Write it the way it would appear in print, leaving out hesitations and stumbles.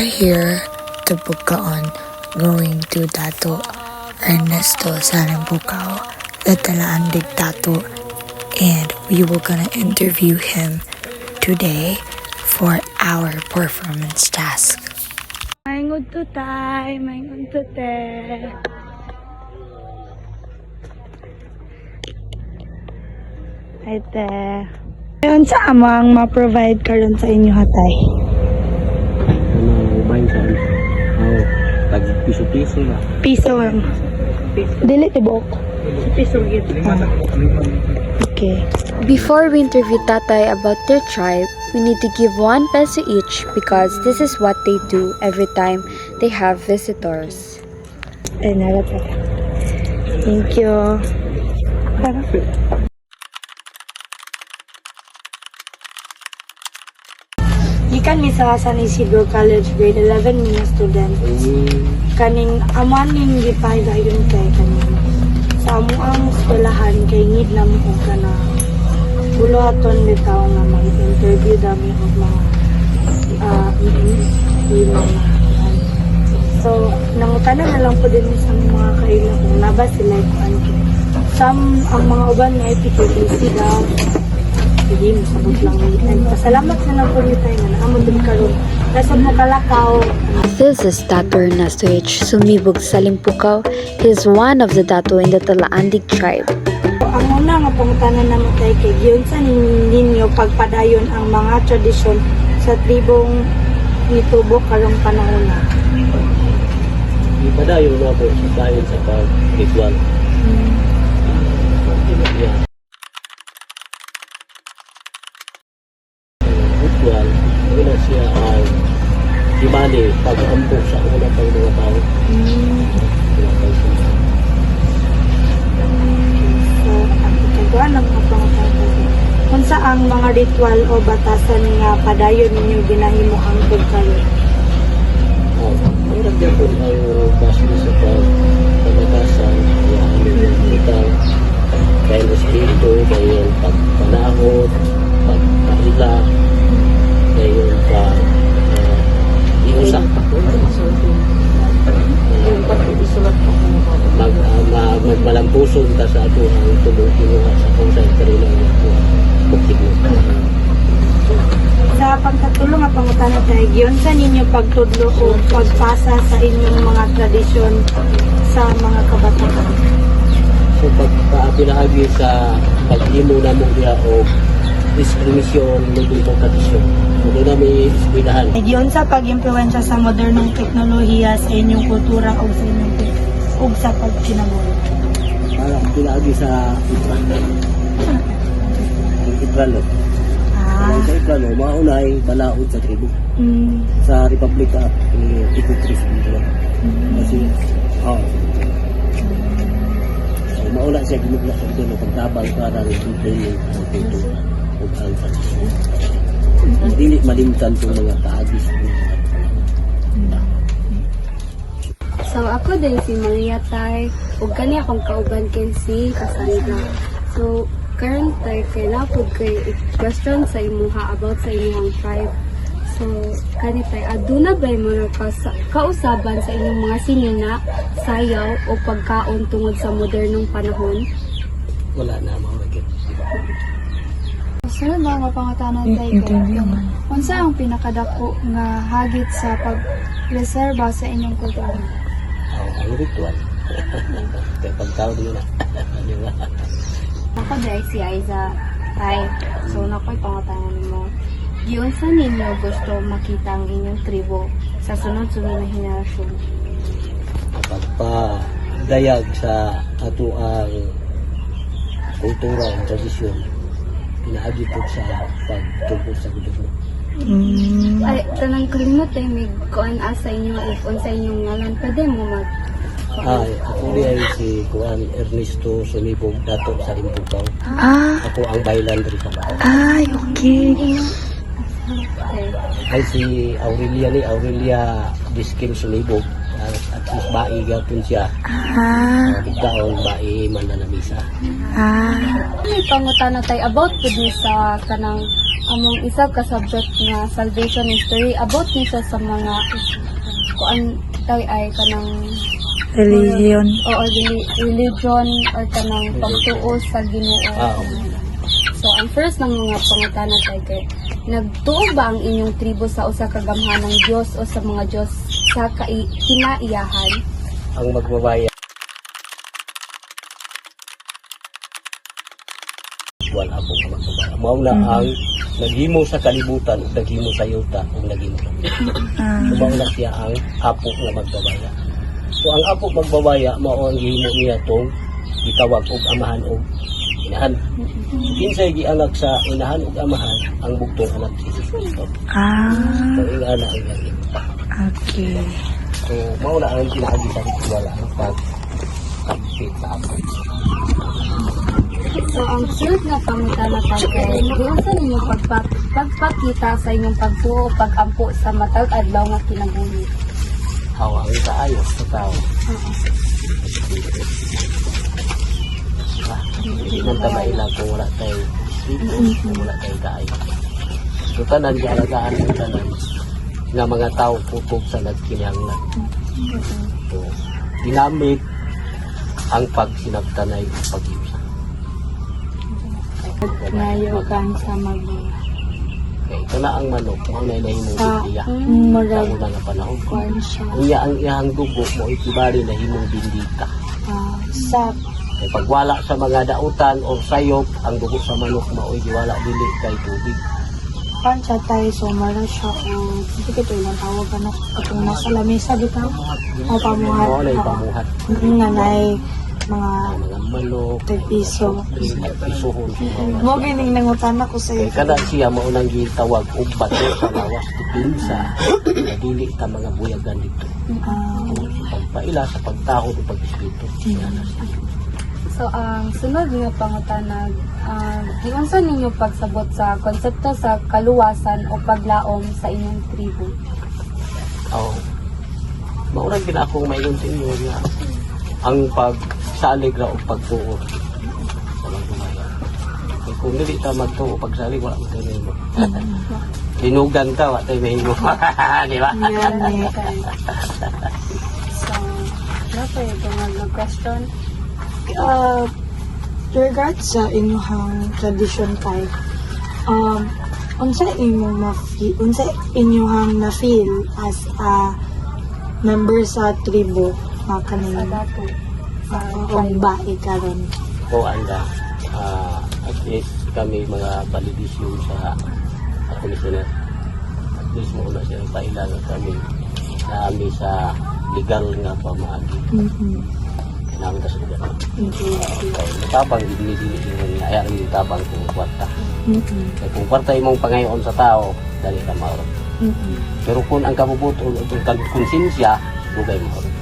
are here to Bukaon, going to Dato Ernesto Salimbukaw, the Talaandig Dato, and we were gonna interview him today for our performance task. Maingod to tay, maingod to te. Ay te. Ngayon sa amang ma-provide karon sa inyo hatay. Ubahin saan? Tag piso-piso na. Piso lang. Dili tibok. Piso gid. Okay. Before we interview Tatay about their tribe, we need to give 1 peso each because this is what they do every time they have visitors. Ay, nalata. Thank you. Gikan mi sa San Isidro College, grade 11 mi na student. Kaning amaning gipay dayon kay kaning sa amo ang eskwelahan kay need na mo kana buluhaton bitaw nga mag-interview dami og mga so nangutanan na lang po din sa mga kaila kung naba sila ano some ang mga uban na PTC daw hindi masabot lang and pasalamat na lang po ni tayo na naamon din karon nasa mo kalakaw. This is Dato Ernesto H. Sumibog Salimbukaw. He is one of the Dato in the Talaandig tribe. Ang una nga pangutanan naman kay giyon sa ninyo pagpadayon ang mga tradisyon sa tribong nitubo karong panahon na. Ipadayon na po sa dayon sa pag-ritual. Ritual, una siya ang himali pag-ampok sa unang pang mga tao. Kuan ang pangutanan. Kung sa ang mga ritual o batasan nga padayon ninyo ginahimo ang kayo. Ang nagyan po ang baso sa pagpamatasan, kaya yung ritual, kaya yung espiritu, kaya yung pagpanahod, pagpahila, kaya yung iusak. Magmalampuson ta sa ato ang tubong kinuha sa kung saan karino ang bukid mo. Sa pagkatulong nga pangutanan kay giyon sa ninyo pagtudlo o pagpasa sa inyong mga tradisyon sa mga kabataan. So pagpapilahagi sa pag-imo na mo diya o diskrimisyon ng ibang tradisyon. Doon na may eskwelahan. Giyon sa pag-impluwensya sa modernong teknolohiya sa inyong kultura o sa inyong ug sa pagkinabuhi. Para pilahagi sa Ipralo. Ang Ipralo. Sa Ipralo, maunay balaod sa tribu. Sa Republika, ikutris dito. Kasi, so, mauna siya ginugla sa dito pagtabang para rin training ang kultura o ang tradisyon. Dili malimtan itong mga kaagis. So ako din si Maria Tay, ug kani akong kauban ken si Cassandra. So karon tay kay napud kay question sa imuha about sa inyong tribe. So kani tay aduna bay mga kausaban sa inyong mga sinina, sayaw o pagkaon tungod sa modernong panahon? Wala na mga Sunod mga pangutanan tayo unsa ang pinakadako nga hagit sa pagreserba sa inyong kultura? Ang ritual. Kaya pagtao din na. Di ba? Ako dahil si Aiza Tay. So nakoy pangutanan mo. Giyon sa ninyo gusto makita ang inyong tribo sa sunod-sunod na henerasyon? Pagpadayag sa ato ang kultura ang tradisyon, pinaagi po sa pagtugod sa gulo. Ay, tanang kalimot ay may kuan asa inyo if unsa inyong ngalan pwede mo mag Ako ay si Kuan Ernesto Sumibog Dato sa Salimbukaw. Ako ang bailan rin pa. Ay, okay. Ay si Aurelia Diskin Sumibog. At least bai gapon siya. Bigdaon bai man na misa. May pangutana tay about pud ni sa kanang among isa ka subject nga salvation history about ni siya sa mga kuan tay ay kanang Religion. oo religion or kanang pagtuo sa Ginoo. So ang first ng mga pangutana tay kay nagtuo ba ang inyong tribo sa usa ka gamhanang Dios o sa mga Dios sa kinaiyahan? Ang magbabaya wala po ka magbabaya. Mao na ang naghimo sa kalibutan ug naghimo sa yuta ug naghimo sa so, mao na siya ang apo nga magbabaya. So ang apo magbabaya mao ang gihimo niya tong gitawag og amahan og inahan. Kinsay gianak sa inahan ug amahan ang bugtong anak si Jesus Kristo. So ingana ang gani. Okay. So mao na ang pinaagi sa ritual ang pagkapit sa apo. So ang sunod nga pangutana tay kay diyon sa ninyo pagpakita sa inyong pagtuo o pagampo sa matag adlaw nga kinabuhi. Hawa ang kaayo sa tao. Hindi man ta mailang kung wala tayo kung wala tayo kaayo. So tanan gialagaan ang tanan nga mga tao putob sa nagkinahanglan. So ginamit ang pagsinabtanay o pag-ibsa. Ngayon kan sa Okay, ito na ang manok. Ang nainahimong bibiya. magag Sa una nga panahon. kuan siya. Unya ang iyang dugo mo itibari na himong bindita. Sa Kay pagwala sa mga dautan o sayop, ang dugo sa manok mao'y giwala dili kay tubig. pansa tayo so mara siya hindi ko ito yung tawag ka na katong nasa lamesa bitaw o pamuhat Mao na ipamuhat. nga nay mga Mga manok, piso pisuhon. mo gining nangutan ako sa Kay kada siya maunang gitawag og bato sa lawas tipinsa. Na dili ta mga buyagan dito. Pagpaila sa pagtaho o pag-espiritu. Yan na siya. So ang sunod nga pangutana diyon sa ninyo pagsabot sa konsepto sa kaluwasan o paglaom sa inyong tribo. Oh. Maurang din akong mayon sa inyo nga ang pagsalig ra o pagtuo sa mga gumaya. Kung dili ta magtuo pagsalig wala mo tayo mahimo. Linugan ka wa tayo mahimo. Di ba? So, nato yung question. regards sa inyong tradition type unsa inyong inyong na feel as a member sa tribo nga Sa kaning dato. og bae karon O anda, at least kami mga validisyon sa komisyoner. At least muna siya pailaga kami na kami sa legal nga pamaagi. Kailangan ka sa lugar. Matabang, dili-dili nga ayaw yung tabang kung kwarta. Kaya kung kwarta imong pangayon sa tao, dali ka maurot. Pero kung ang kabubuton o ang konsensya, bugay maurot.